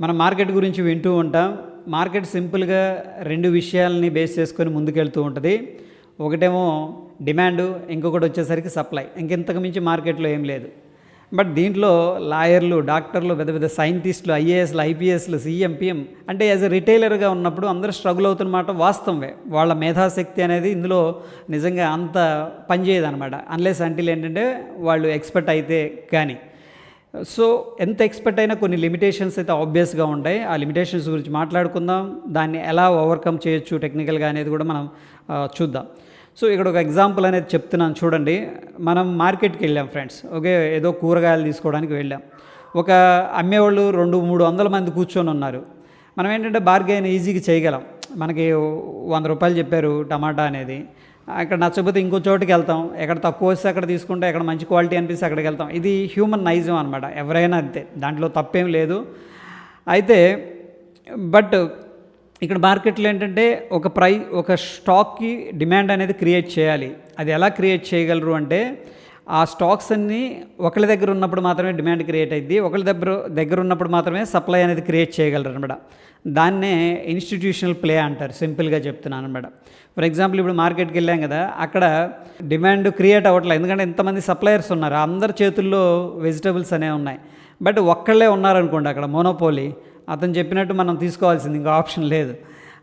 మనం మార్కెట్ గురించి వింటూ ఉంటాం. మార్కెట్ సింపుల్గా రెండు విషయాలని బేస్ చేసుకొని ముందుకెళ్తూ ఉంటుంది. ఒకటేమో డిమాండు, ఇంకొకటి వచ్చేసరికి సప్లై. ఇంకెంతకు మించి మార్కెట్లో ఏం లేదు. బట్ దీంట్లో లాయర్లు, డాక్టర్లు, పెద్ద పెద్ద సైంటిస్టులు, ఐఏఎస్లు, ఐపీఎస్లు, సీఎం, పిఎం అంటే యాజ్ ఎ రిటైలర్గా ఉన్నప్పుడు అందరూ స్ట్రగుల్ అవుతున్నమాట వాస్తవమే. వాళ్ళ మేధాశక్తి అనేది ఇందులో నిజంగా అంత పనిచేయదనమాట. అన్లెస్ అంటిల్ ఏంటంటే వాళ్ళు ఎక్స్పర్ట్ అయితే కానీ. సో ఎంత ఎక్స్పర్ట్ అయినా కొన్ని లిమిటేషన్స్ అయితే ఆబ్వియస్గా ఉంటాయి. ఆ లిమిటేషన్స్ గురించి మాట్లాడుకుందాం. దాన్ని ఎలా ఓవర్కమ్ చేయొచ్చు టెక్నికల్గా అనేది కూడా మనం చూద్దాం. సో ఇక్కడ ఒక ఎగ్జాంపుల్ అనేది చెప్తున్నాను చూడండి. మనం మార్కెట్కి వెళ్ళాం ఫ్రెండ్స్. ఓకే, ఏదో కూరగాయలు తీసుకోవడానికి వెళ్ళాం. ఒక అమ్మేవాళ్ళు 200-300 మంది కూర్చొని ఉన్నారు. మనం ఏంటంటే బార్గెన్ ఈజీగా చేయగలం. మనకి 100 రూపాయలు చెప్పారు టమాటా అనేది, అక్కడ నచ్చకపోతే ఇంకో చోటుకి వెళ్తాం. ఎక్కడ తక్కువ వస్తే అక్కడ తీసుకుంటే, ఎక్కడ మంచి క్వాలిటీ అనిపిస్తే అక్కడికి వెళ్తాం. ఇది హ్యూమన్ నైజం అనమాట. ఎవరైనా అంతే, దాంట్లో తప్పేం లేదు. అయితే బట్ ఇక్కడ మార్కెట్లో ఏంటంటే ఒక స్టాక్కి డిమాండ్ అనేది క్రియేట్ చేయాలి. అది ఎలా క్రియేట్ చేయగలరు అంటే, ఆ స్టాక్స్ అన్నీ ఒకళ్ళ దగ్గర ఉన్నప్పుడు మాత్రమే డిమాండ్ క్రియేట్ అయ్యింది, ఒకళ్ళ దగ్గర ఉన్నప్పుడు మాత్రమే సప్లై అనేది క్రియేట్ చేయగలరు అనమాట. దాన్నే ఇన్స్టిట్యూషనల్ ప్లే అంటారు, సింపుల్గా చెప్తున్నాను అనమాట. ఫర్ ఎగ్జాంపుల్ ఇప్పుడు మార్కెట్కి వెళ్ళాం కదా, అక్కడ డిమాండ్ క్రియేట్ అవ్వట్లేదు. ఎందుకంటే ఇంతమంది సప్లయర్స్ ఉన్నారు, అందరి చేతుల్లో వెజిటబుల్స్ అనేవి ఉన్నాయి. బట్ ఒక్కళ్ళే ఉన్నారనుకోండి అక్కడ మోనోపోలీ, అతను చెప్పినట్టు మనం తీసుకోవాల్సింది, ఇంకా ఆప్షన్ లేదు.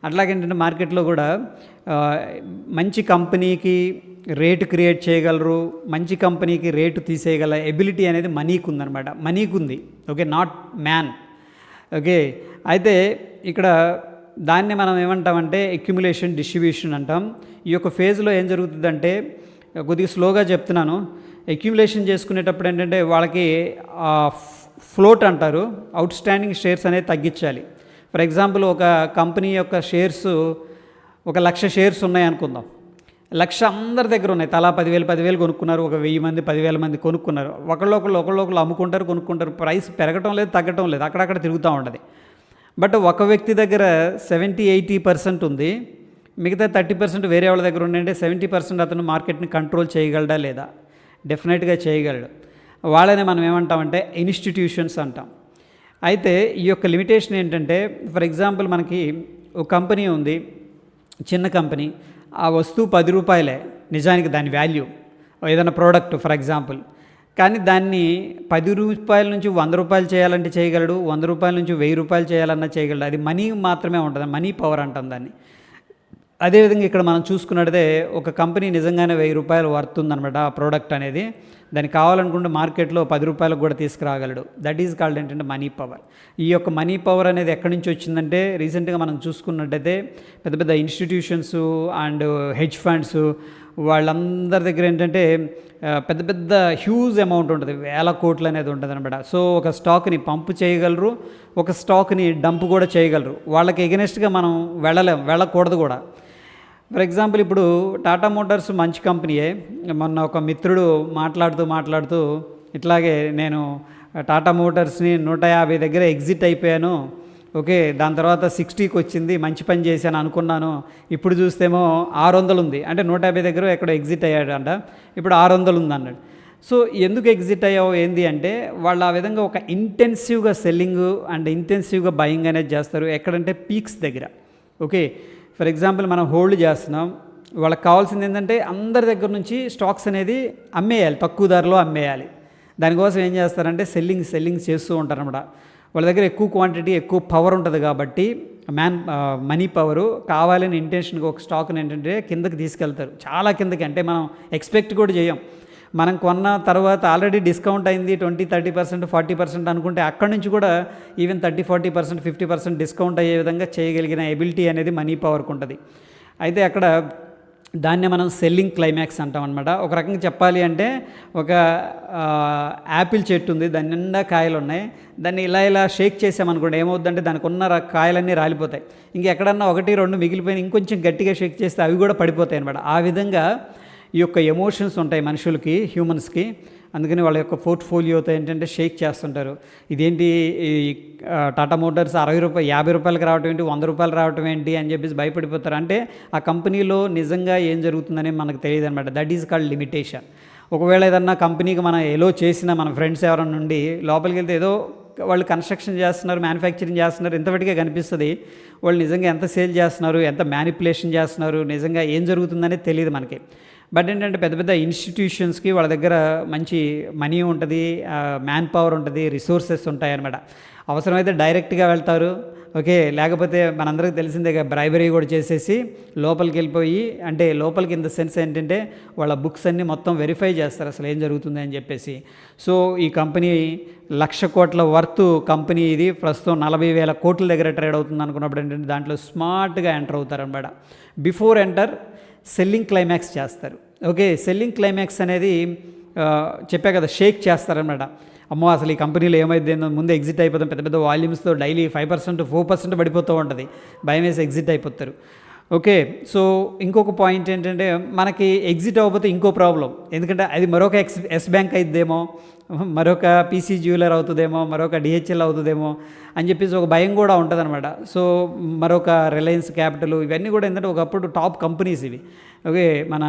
అట్లాగేంటంటే మార్కెట్లో కూడా మంచి కంపెనీకి రేటు క్రియేట్ చేయగలరు, మంచి కంపెనీకి రేటు తీసేయగల ఎబిలిటీ అనేది మనీకి ఉందన్నమాట. మనీకి ఉంది, ఓకే, నాట్ మ్యాన్. ఓకే, అయితే ఇక్కడ దాన్ని మనం ఏమంటామంటే అక్యుములేషన్, డిస్ట్రిబ్యూషన్ అంటాం. ఈ యొక్క ఫేజ్లో ఏం జరుగుతుందంటే, కొద్దిగా స్లోగా చెప్తున్నాను. అక్యుములేషన్ చేసుకునేటప్పుడు ఏంటంటే వాళ్ళకి ఫ్లోట్ అంటారు, అవుట్ స్టాండింగ్ షేర్స్ అనేది తగ్గించాలి. ఫర్ ఎగ్జాంపుల్ ఒక కంపెనీ యొక్క షేర్స్ 1,00,000 షేర్స్ ఉన్నాయి అనుకుందాం. 1,00,000 అందరి దగ్గర ఉన్నాయి, తలా 10,000 కొనుక్కున్నారు. ఒక 1,000 మంది 10,000 మంది కొనుక్కున్నారు. ఒకళ్ళొకళ్ళు అమ్ముకుంటారు, కొనుక్కుంటారు. ప్రైస్ పెరగటం లేదు, తగ్గటం లేదు, అక్కడక్కడ తిరుగుతూ ఉంటుంది. బట్ ఒక వ్యక్తి దగ్గర 70-80% ఉంది, మిగతా 30% వేరే వాళ్ళ దగ్గర ఉండంటే 70% అతను మార్కెట్ని కంట్రోల్ చేయగలడా లేదా? డెఫినెట్గా చేయగలడు. వాళ్ళని మనం ఏమంటామంటే ఇన్స్టిట్యూషన్స్ అంటాం. అయితే ఈ యొక్క లిమిటేషన్ ఏంటంటే, ఫర్ ఎగ్జాంపుల్ మనకి ఒక కంపెనీ ఉంది, చిన్న కంపెనీ. ఆ వస్తువు 10 రూపాయలే నిజానికి దాని వాల్యూ, ఏదైనా ప్రోడక్ట్ ఫర్ ఎగ్జాంపుల్. కానీ దాన్ని 10 రూపాయల నుంచి 100 రూపాయలు చేయాలంటే చేయగలడు, 100 రూపాయల నుంచి 1000 రూపాయలు చేయాలన్నా చేయగలడు. అది మనీ మాత్రమే ఉంటుంది, మనీ పవర్ అంటాం దాన్ని. అదేవిధంగా ఇక్కడ మనం చూసుకున్నట్టే ఒక కంపెనీ నిజంగానే 1000 రూపాయలు వర్తుందనమాట ఆ ప్రోడక్ట్ అనేది. దానికి కావాలనుకుంటే మార్కెట్లో 10 రూపాయలకు కూడా తీసుకురాగలడు. దట్ ఈజ్ కాల్డ్ ఏంటంటే మనీ పవర్. ఈ యొక్క మనీ పవర్ అనేది ఎక్కడి నుంచి వచ్చిందంటే, రీసెంట్గా మనం చూసుకున్నట్టయితే పెద్ద పెద్ద ఇన్స్టిట్యూషన్స్ అండ్ హెడ్జ్ ఫండ్స్ వాళ్ళందరి దగ్గర ఏంటంటే పెద్ద పెద్ద హ్యూజ్ అమౌంట్ ఉంటుంది, 1000 కోట్లు అనేది ఉంటుంది అనమాట. సో ఒక స్టాక్ని పంపు చేయగలరు, ఒక స్టాక్ని డంప్ కూడా చేయగలరు. వాళ్ళకి ఎగెనెస్ట్గా మనం వెళ్ళకూడదు కూడా. ఫర్ ఎగ్జాంపుల్ ఇప్పుడు టాటా మోటార్స్ మంచి కంపెనీయే. మొన్న ఒక మిత్రుడు మాట్లాడుతూ ఇట్లాగే నేను టాటా మోటార్స్ని 150 దగ్గర ఎగ్జిట్ అయిపోయాను, ఓకే, దాని తర్వాత 60కి వచ్చింది, మంచి పని చేశాను అనుకున్నాను, ఇప్పుడు చూస్తేమో 600 ఉంది. అంటే 150 దగ్గర ఎక్కడో ఎగ్జిట్ అయ్యాడు అంట, ఇప్పుడు 600 ఉంది అన్నాడు. సో ఎందుకు ఎగ్జిట్ అయ్యావు ఏంది అంటే, వాళ్ళు ఆ విధంగా ఒక ఇంటెన్సివ్గా సెల్లింగ్ అండ్ ఇంటెన్సివ్గా బయింగ్ అనేది చేస్తారు. ఎక్కడంటే పీక్స్ దగ్గర. ఓకే, ఫర్ ఎగ్జాంపుల్ మనం హోల్డ్ చేస్తున్నాం, వాళ్ళకి కావాల్సింది ఏంటంటే అందరి దగ్గర నుంచి స్టాక్స్ అనేది అమ్మేయాలి, తక్కువ ధరలో అమ్మేయాలి. దానికోసం ఏం చేస్తారంటే సెల్లింగ్ చేస్తూ ఉంటారన్నమాట. వాళ్ళ దగ్గర ఎక్కువ క్వాంటిటీ, ఎక్కువ పవర్ ఉంటుంది కాబట్టి మనీ పవరు కావాలని ఇంటెన్షన్గా ఒక స్టాక్ని ఏంటంటే కిందకి తీసుకెళ్తారు, చాలా కిందకి. అంటే మనం ఎక్స్పెక్ట్ కూడా చేయం. మనం కొన్న తర్వాత ఆల్రెడీ డిస్కౌంట్ అయింది 20-30%, 40% అనుకుంటే అక్కడి నుంచి కూడా ఈవెన్ 30-40%, 50% డిస్కౌంట్ అయ్యే విధంగా చేయగలిగిన ఎబిలిటీ అనేది మనీ పవర్కి ఉంటుంది. అయితే అక్కడ దాన్నే మనం సెల్లింగ్ క్లైమాక్స్ అంటాం అనమాట. ఒక రకంగా చెప్పాలి అంటే, ఒక యాపిల్ చెట్టు ఉంది, దాని నిండా కాయలు ఉన్నాయి. దాన్ని ఇలా షేక్ చేసామనుకోండి, ఏమవుతుందంటే దానికి ఉన్న కాయలన్నీ రాలిపోతాయి. ఇంకెక్కడన్నా 1-2 మిగిలిపోయిన ఇంకొంచెం గట్టిగా షేక్ చేస్తే అవి కూడా పడిపోతాయి అనమాట. ఆ విధంగా ఈ యొక్క ఎమోషన్స్ ఉంటాయి మనుషులకి, హ్యూమన్స్కి. అందుకని వాళ్ళ యొక్క పోర్ట్ఫోలియోతో ఏంటంటే షేక్ చేస్తుంటారు. ఇదేంటి ఈ టాటా మోటార్స్ 60 రూపాయలు 50 రూపాయలకి రావటం ఏంటి, 100 రూపాయలు రావటం ఏంటి అని చెప్పేసి భయపడిపోతారు. అంటే ఆ కంపెనీలో నిజంగా ఏం జరుగుతుందని మనకు తెలియదు అనమాట. That is called limitation. ఒకవేళ ఏదన్నా కంపెనీకి మనం ఎలో చేసిన మన ఫ్రెండ్స్ ఎవరైనా నుండి లోపలికి వెళ్తే ఏదో వాళ్ళు కన్స్ట్రక్షన్ చేస్తున్నారు, మ్యానుఫ్యాక్చరింగ్ చేస్తున్నారు, ఇంతవరకే కనిపిస్తుంది. వాళ్ళు నిజంగా ఎంత సేల్ చేస్తున్నారు, ఎంత మ్యానిపులేషన్ చేస్తున్నారు, నిజంగా ఏం జరుగుతుందనేది తెలియదు మనకి. బట్ ఏంటంటే పెద్ద పెద్ద ఇన్స్టిట్యూషన్స్కి వాళ్ళ దగ్గర మంచి మనీ ఉంటుంది, మ్యాన్ పవర్ ఉంటుంది, రిసోర్సెస్ ఉంటాయన్నమాట. అవసరమైతే డైరెక్ట్గా వెళ్తారు, ఓకే. లేకపోతే మనందరికీ తెలిసిందే బ్రైబరీ కూడా చేసేసి లోపలికి వెళ్ళిపోయి, అంటే లోపలికి ఇన్ ద సెన్స్ ఏంటంటే వాళ్ళ బుక్స్ అన్నీ మొత్తం వెరిఫై చేస్తారు అసలు ఏం జరుగుతుంది అని చెప్పేసి. సో ఈ కంపెనీ 1,00,000 కోట్ల వర్త్ కంపెనీ, ఇది ప్రస్తుతం 40,000 కోట్ల దగ్గర ట్రేడ్ అవుతుంది అనుకున్నప్పుడు ఏంటంటే దాంట్లో స్మార్ట్గా ఎంటర్ అవుతారనమాట. బిఫోర్ ఎంటర్ సెల్లింగ్ క్లైమాక్స్ చేస్తారు, ఓకే. సెల్లింగ్ క్లైమాక్స్ అనేది చెప్పా కదా, షేక్ చేస్తారనమాట. అమ్మో అసలు ఈ కంపెనీలో ఏమైంది ముందు ఎగ్జిట్ అయిపోతాం, పెద్ద పెద్ద వాల్యూమ్స్తో డైలీ 5% 4% పడిపోతూ ఉంటుంది, భయం వేసి ఎగ్జిట్ అయిపోతారు, ఓకే. సో ఇంకొక పాయింట్ ఏంటంటే మనకి ఎగ్జిట్ అవ్వకపోతే ఇంకో ప్రాబ్లం, ఎందుకంటే అది మరొక ఎస్ బ్యాంక్ అయిద్దేమో, మరొక పీసీ జ్యువెలర్ అవుతుందేమో, మరొక డిహెచ్ఎల్ అవుతుందేమో అని చెప్పేసి ఒక భయం కూడా ఉంటుంది అనమాట. సో మరొక రిలయన్స్ క్యాపిటల్, ఇవన్నీ కూడా ఏంటంటే ఒకప్పుడు టాప్ కంపెనీస్ ఇవి, ఓకే. మన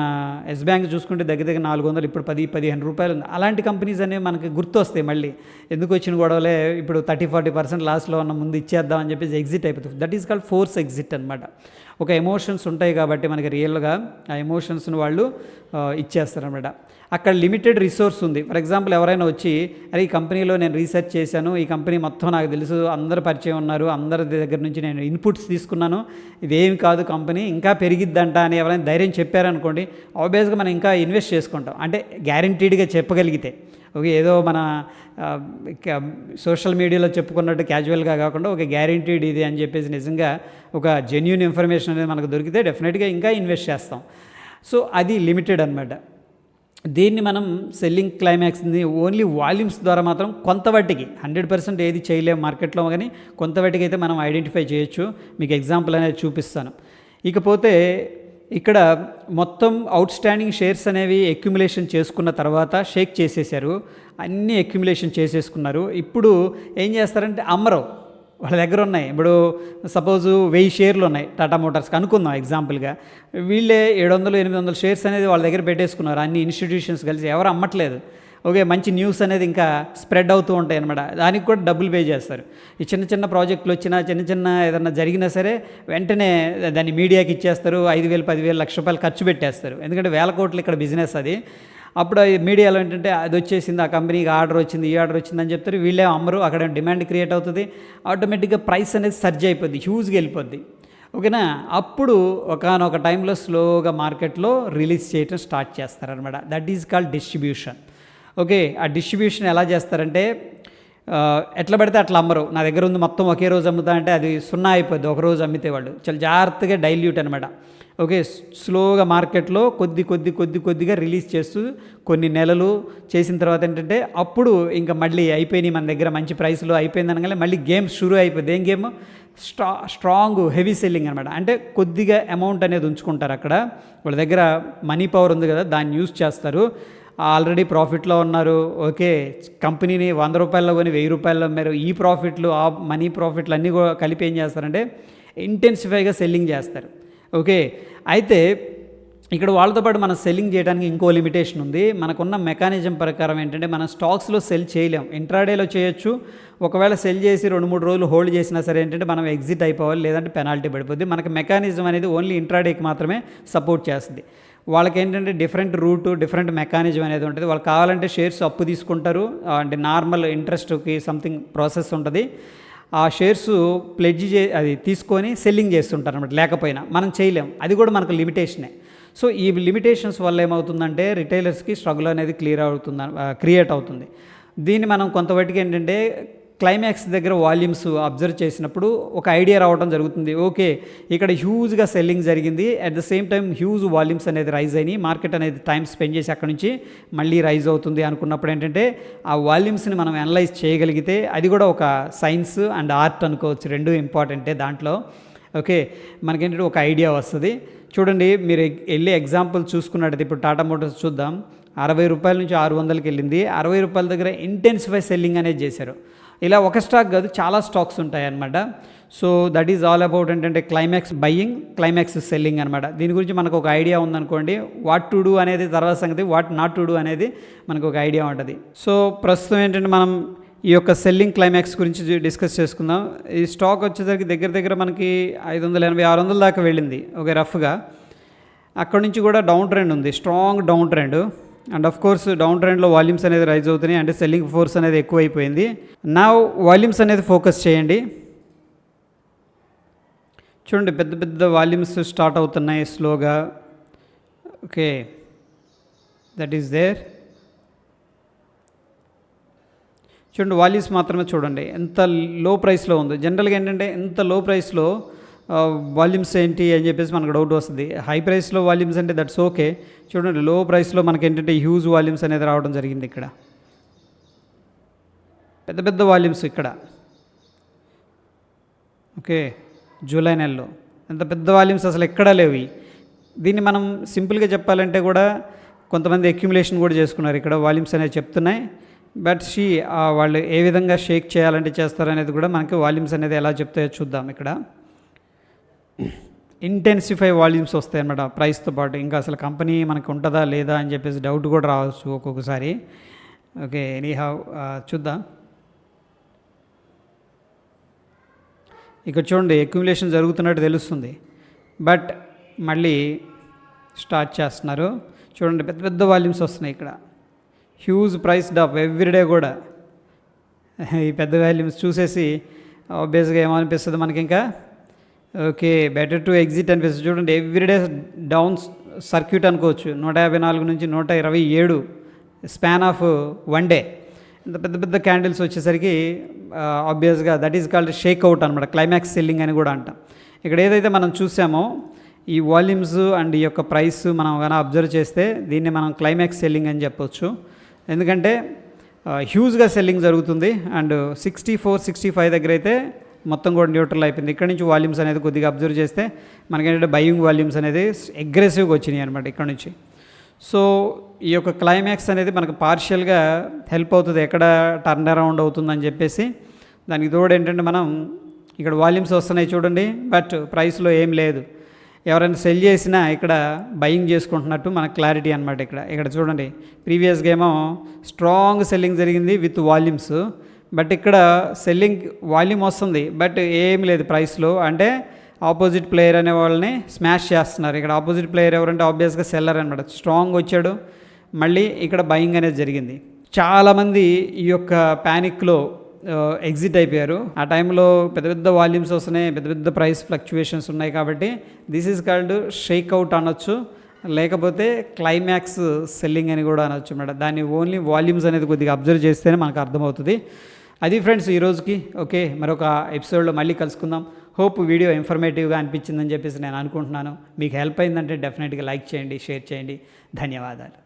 ఎస్ బ్యాంక్ చూసుకుంటే దగ్గర దగ్గర 400, ఇప్పుడు 10-15 రూపాయలు ఉంది. అలాంటి కంపెనీస్ అనేవి మనకి గుర్తొస్తాయి మళ్ళీ, ఎందుకు వచ్చిన గొడవలే ఇప్పుడు 30-40% లాస్లో ఉన్న, ముందు ఇచ్చేద్దాం అని చెప్పేసి ఎగ్జిట్ అయిపోతుంది. That is called force exit అనమాట. ఒక ఎమోషన్స్ ఉంటాయి కాబట్టి మనకి రియల్గా ఆ ఎమోషన్స్ని వాళ్ళు ఇచ్చేస్తారనమాట. అక్కడ లిమిటెడ్ రిసోర్స్ ఉంది. ఫర్ ఎగ్జాంపుల్ ఎవరైనా వచ్చి, అరే ఈ కంపెనీలో నేను రీసెర్చ్ చేశాను, ఈ కంపెనీ మొత్తం నాకు తెలుసు, అందరు పరిచయం ఉన్నారు, అందరి దగ్గర నుంచి నేను ఇన్పుట్స్ తీసుకున్నాను, ఇదేమి కాదు కంపెనీ ఇంకా పెరిగిద్దంట అని ఎవరైనా ధైర్యం చెప్పారనుకోండి, ఆబ్వియస్గా మనం ఇంకా ఇన్వెస్ట్ చేసుకుంటాం, అంటే గ్యారంటీడ్గా చెప్పగలిగితే, ఓకే. ఏదో మన సోషల్ మీడియాలో చెప్పుకున్నట్టు క్యాజువల్గా కాకుండా ఒక గ్యారంటీడ్ ఇది అని చెప్పేసి నిజంగా ఒక జెన్యూన్ ఇన్ఫర్మేషన్ అనేది మనకు దొరికితే డెఫినెట్గా ఇంకా ఇన్వెస్ట్ చేస్తాం. సో అది లిమిటెడ్ అనమాట. దీన్ని మనం సెల్లింగ్ క్లైమాక్స్ని ఓన్లీ వాల్యూమ్స్ ద్వారా మాత్రం కొంతవట్టికి 100% ఏది చేయలేము మార్కెట్లో, కానీ కొంతవట్టికి అయితే మనం ఐడెంటిఫై చేయొచ్చు. మీకు ఎగ్జాంపుల్ అనేది చూపిస్తాను. ఇకపోతే ఇక్కడ మొత్తం అవుట్ స్టాండింగ్ షేర్స్ అనేవి అక్యుములేషన్ చేసుకున్న తర్వాత షేక్ చేసేసారు, అన్నీ అక్యుములేషన్ చేసేసుకున్నారు. ఇప్పుడు ఏం చేస్తారంటే అమ్మరు, వాళ్ళ దగ్గర ఉన్నాయి. ఇప్పుడు సపోజు 1000 షేర్లు ఉన్నాయి టాటా మోటార్స్కి అనుకుందాం ఎగ్జాంపుల్గా, వీళ్ళే 700-800 షేర్స్ అనేది వాళ్ళ దగ్గర పెట్టేసుకున్నారు, అన్ని ఇన్స్టిట్యూషన్స్ కలిసి, ఎవరు అమ్మట్లేదు, ఓకే. మంచి న్యూస్ అనేది ఇంకా స్ప్రెడ్ అవుతూ ఉంటాయి అనమాట, దానికి కూడా డబ్బులు పే చేస్తారు. ఈ చిన్న చిన్న ప్రాజెక్టులు వచ్చినా, చిన్న చిన్న ఏదన్నా జరిగినా సరే వెంటనే దాన్ని మీడియాకి ఇచ్చేస్తారు, 5,000, 10,000, ₹1,00,000 ఖర్చు పెట్టేస్తారు, ఎందుకంటే 1,000 కోట్లు ఇక్కడ బిజినెస్ అది. అప్పుడు మీడియాలో ఏంటంటే అది వచ్చేసింది, ఆ కంపెనీకి ఆర్డర్ వచ్చింది, ఈ ఆర్డర్ వచ్చింది అని చెప్తారు, వీళ్ళే అమ్మరు, అక్కడ డిమాండ్ క్రియేట్ అవుతుంది, ఆటోమేటిక్గా ప్రైస్ అనేది సర్జ్ అయిపోద్ది, హ్యూజ్గా వెళ్ళిపోద్ది, ఓకేనా. అప్పుడు ఒకనొక టైంలో స్లోగా మార్కెట్లో రిలీజ్ చేయడం స్టార్ట్ చేస్తారనమాట. That is called distribution, okay. ఆ డిస్ట్రిబ్యూషన్ ఎలా చేస్తారంటే ఎట్లా పడితే అట్లా అమ్మరు, నా దగ్గర ఉంది మొత్తం ఒకే రోజు అమ్ముతా అంటే అది 0 అయిపోద్ది, ఒకరోజు అమ్మితే వాళ్ళు చాలా జాగ్రత్తగా డైల్యూట్ అనమాట, ఓకే. స్లోగా మార్కెట్లో కొద్దిగా రిలీజ్ చేస్తూ కొన్ని నెలలు చేసిన తర్వాత ఏంటంటే అప్పుడు ఇంకా మళ్ళీ అయిపోయినాయి మన దగ్గర మంచి ప్రైస్లో అయిపోయింది అనగానే మళ్ళీ గేమ్ షురూ అయిపోద్ది. ఏం గేమ్? స్ట్రాంగ్ హెవీ సెల్లింగ్ అనమాట. అంటే కొద్దిగా అమౌంట్ అనేది ఉంచుకుంటారు అక్కడ, వాళ్ళ దగ్గర మనీ పవర్ ఉంది కదా, దాన్ని యూజ్ చేస్తారు. ఆల్రెడీ ప్రాఫిట్లో ఉన్నారు, ఓకే. కంపెనీని 100 రూపాయల్లో కొని 1000 రూపాయల్లో అమ్మారు. ఈ ప్రాఫిట్లు, ఆ మనీ ప్రాఫిట్లు అన్నీ కూడా కలిపి ఏం చేస్తారంటే ఇంటెన్సిఫైగా సెల్లింగ్ చేస్తారు, ఓకే. అయితే ఇక్కడ వాళ్ళతో పాటు మనం సెల్లింగ్ చేయడానికి ఇంకో లిమిటేషన్ ఉంది. మనకున్న మెకానిజం ప్రకారం ఏంటంటే మనం స్టాక్స్లో సెల్ చేయలేం, ఇంట్రాడేలో చేయొచ్చు. ఒకవేళ సెల్ చేసి 2-3 రోజులు హోల్డ్ చేసినా సరే ఏంటంటే మనం ఎగ్జిట్ అయిపోవాలి, లేదంటే పెనాల్టీ పడిపోద్ది. మనకి మెకానిజం అనేది ఓన్లీ ఇంట్రాడేకి మాత్రమే సపోర్ట్ చేస్తుంది. వాళ్ళకి ఏంటంటే డిఫరెంట్ రూట్, డిఫరెంట్ మెకానిజం అనేది ఉంటుంది. వాళ్ళు కావాలంటే షేర్స్ అప్పు తీసుకుంటారు, అంటే నార్మల్ ఇంట్రెస్ట్కి సంథింగ్ ప్రాసెస్ ఉంటుంది. ఆ షేర్స్ ప్లెడ్జ్ అది తీసుకొని సెల్లింగ్ చేస్తుంటారు అనమాట. లేకపోయినా మనం చేయలేం, అది కూడా మనకు లిమిటేషనే. సో ఈ లిమిటేషన్స్ వల్ల ఏమవుతుందంటే రిటైలర్స్కి స్ట్రగుల్ అనేది క్రియేట్ అవుతుంది. దీన్ని మనం కొంతవరకు ఏంటంటే క్లైమాక్స్ దగ్గర వాల్యూమ్స్ అబ్జర్వ్ చేసినప్పుడు ఒక ఐడియా రావడం జరుగుతుంది. ఓకే, ఇక్కడ హ్యూజ్గా సెల్లింగ్ జరిగింది, at the same time huge volumes అనేది రైజ్ అయినాయి, మార్కెట్ అనేది టైం స్పెండ్ చేసి అక్కడ నుంచి మళ్ళీ రైజ్ అవుతుంది అనుకున్నప్పుడు ఏంటంటే ఆ వాల్యూమ్స్ని మనం అనలైజ్ చేయగలిగితే అది కూడా ఒక సైన్స్ అండ్ ఆర్ట్ అనుకోవచ్చు, రెండు ఇంపార్టెంటే దాంట్లో, ఓకే. మనకేంటంటే ఒక ఐడియా వస్తుంది. చూడండి, మీరు వెళ్ళి ఎగ్జాంపుల్ చూసుకున్నట్టయితే ఇప్పుడు టాటా మోటార్స్ చూద్దాం, 60 రూపాయల నుంచి 600కి వెళ్ళింది. 60 రూపాయల దగ్గర ఇంటెన్సిఫై సెల్లింగ్ అనేది చేశారు. ఇలా ఒక స్టాక్ కాదు, చాలా స్టాక్స్ ఉంటాయన్నమాట. So that is all about ఏంటంటే క్లైమాక్స్ బయ్యింగ్, క్లైమాక్స్ సెల్లింగ్ అనమాట. దీని గురించి మనకు ఒక ఐడియా ఉందనుకోండి, వాట్ టు డూ అనేది తర్వాత సంగతి, వాట్ నాట్ టు డూ అనేది మనకు ఒక ఐడియా ఉంటుంది. సో ప్రస్తుతం ఏంటంటే మనం ఈ యొక్క సెల్లింగ్ క్లైమాక్స్ గురించి డిస్కస్ చేసుకుందాం. ఈ స్టాక్ వచ్చేసరికి దగ్గర దగ్గర మనకి 580, 600 దాకా వెళ్ళింది ఓకే రఫ్గా. అక్కడ నుంచి కూడా డౌన్ ట్రెండ్ ఉంది, strong down trend. And of course down ట్రెండ్లో వాల్యూమ్స్ అనేది రైజ్ అవుతున్నాయి, అంటే సెల్లింగ్ ఫోర్స్ అనేది ఎక్కువైపోయింది. నా వాల్యూమ్స్ అనేది ఫోకస్ చేయండి. చూడండి పెద్ద పెద్ద వాల్యూమ్స్ స్టార్ట్ అవుతున్నాయి స్లోగా. Okay, that is there. చూడండి వాల్యూమ్స్ మాత్రమే చూడండి ఎంత లో ప్రైస్లో ఉంది. జనరల్గా ఏంటంటే ఎంత లో ప్రైస్లో వాల్యూమ్స్ ఏంటి అని చెప్పేసి మనకు డౌట్ వస్తుంది. హై ప్రైస్లో వాల్యూమ్స్ అంటే దట్స్ ఓకే. చూడండి లో ప్రైస్లో మనకి ఏంటంటే హ్యూజ్ వాల్యూమ్స్ అనేది రావడం జరిగింది. ఇక్కడ పెద్ద పెద్ద వాల్యూమ్స్ ఇక్కడ. ఓకే, జూలై నెలలో ఎంత పెద్ద వాల్యూమ్స్ అసలు ఎక్కడా లేవు. దీన్ని మనం సింపుల్గా చెప్పాలంటే కూడా కొంతమంది అక్యుములేషన్ కూడా చేసుకున్నారు. ఇక్కడ వాల్యూమ్స్ అనేవి చెప్తున్నాయి. బట్ వాళ్ళు ఏ విధంగా షేక్ చేయాలంటే చేస్తారనేది కూడా మనకి వాల్యూమ్స్ అనేది ఎలా చెప్తాయో చూద్దాం. ఇక్కడ ఇంటెన్సిఫై వాల్యూమ్స్ వస్తాయి అన్నమాట ప్రైస్తో పాటు. ఇంకా అసలు కంపెనీ మనకు ఉంటుందా లేదా అని చెప్పేసి డౌట్ కూడా రావచ్చు ఒక్కొక్కసారి. ఓకే, ఎనీహౌ చూద్దాం. ఇక్కడ చూడండి అక్యుములేషన్ జరుగుతున్నట్టు తెలుస్తుంది, బట్ మళ్ళీ స్టార్ట్ చేస్తున్నారు. చూడండి పెద్ద పెద్ద వాల్యూమ్స్ వస్తున్నాయి ఇక్కడ. హ్యూజ్ ప్రైస్ డాప్ ఎవ్రీడే కూడా. ఈ పెద్ద వాల్యూమ్స్ చూసేసి ఆబ్వియస్గా ఏమనిపిస్తుంది మనకి, ఇంకా ఓకే బెటర్ టు ఎగ్జిట్ అనిపిస్తుంది. చూడండి ఎవ్రీడే డౌన్ సర్క్యూట్ అనుకోవచ్చు. 154 నుంచి 127 స్పాన్ ఆఫ్ వన్ డే. ఇంత పెద్ద పెద్ద క్యాండిల్స్ వచ్చేసరికి ఆబ్వియస్గా that is called shake out అనమాట, క్లైమాక్స్ సెల్లింగ్ అని కూడా అంటాం. ఇక్కడ ఏదైతే మనం చూసామో ఈ వాల్యూమ్స్ అండ్ ఈ యొక్క ప్రైస్ మనం కానీ అబ్జర్వ్ చేస్తే దీన్ని మనం క్లైమాక్స్ సెల్లింగ్ అని చెప్పొచ్చు. ఎందుకంటే హ్యూజ్గా సెల్లింగ్ జరుగుతుంది. అండ్ 64, 65 దగ్గర అయితే మొత్తం కూడా న్యూట్రల్ అయిపోయింది. ఇక్కడ నుంచి వాల్యూమ్స్ అనేది కొద్దిగా అబ్జర్వ్ చేస్తే మనకేంటంటే బయింగ్ వాల్యూమ్స్ అనేది అగ్రెసివ్గా వచ్చినాయి అనమాట ఇక్కడ నుంచి. సో ఈ యొక్క క్లైమాక్స్ అనేది మనకు పార్షియల్గా హెల్ప్ అవుతుంది ఎక్కడ టర్న్ అరౌండ్ అవుతుందని చెప్పేసి. దానికి తోడు ఏంటంటే మనం ఇక్కడ వాల్యూమ్స్ వస్తున్నాయి చూడండి, బట్ ప్రైస్లో ఏం లేదు. ఎవరైనా సెల్ చేసినా ఇక్కడ బయింగ్ చేసుకుంటున్నట్టు మనకు క్లారిటీ అనమాట. ఇక్కడ చూడండి ప్రీవియస్గా ఏమో స్ట్రాంగ్ సెల్లింగ్ జరిగింది విత్ వాల్యూమ్స్, బట్ ఇక్కడ సెల్లింగ్ వాల్యూమ్ వస్తుంది బట్ ఏం లేదు ప్రైస్లో. అంటే ఆపోజిట్ ప్లేయర్ అనే వాళ్ళని స్మాష్ చేస్తున్నారు. ఇక్కడ ఆపోజిట్ ప్లేయర్ ఎవరంటే ఆబ్వియస్గా సెల్లర్ అనమాట. స్ట్రాంగ్ వచ్చాడు, మళ్ళీ ఇక్కడ బయింగ్ అనేది జరిగింది. చాలామంది ఈ యొక్క ప్యానిక్లో ఎగ్జిట్ అయిపోయారు. ఆ టైంలో పెద్ద పెద్ద వాల్యూమ్స్ వస్తున్నాయి, పెద్ద పెద్ద ప్రైస్ ఫ్లక్చువేషన్స్ ఉన్నాయి. కాబట్టి this is called shake out అనొచ్చు, లేకపోతే క్లైమాక్స్ సెల్లింగ్ అని కూడా అనొచ్చు మేడం. దాన్ని ఓన్లీ వాల్యూమ్స్ అనేది కొద్దిగా అబ్జర్వ్ చేస్తేనే మనకు అర్థమవుతుంది. అది ఫ్రెండ్స్ ఈ రోజుకి. ఓకే, మరొక ఎపిసోడ్లో మళ్ళీ కలుసుకుందాం. హోప్ వీడియో ఇన్ఫర్మేటివ్గా అనిపించిందని చెప్పేసి నేను అనుకుంటున్నాను. మీకు హెల్ప్ అయిందంటే డెఫినెట్గా లైక్ చేయండి, షేర్ చేయండి. ధన్యవాదాలు.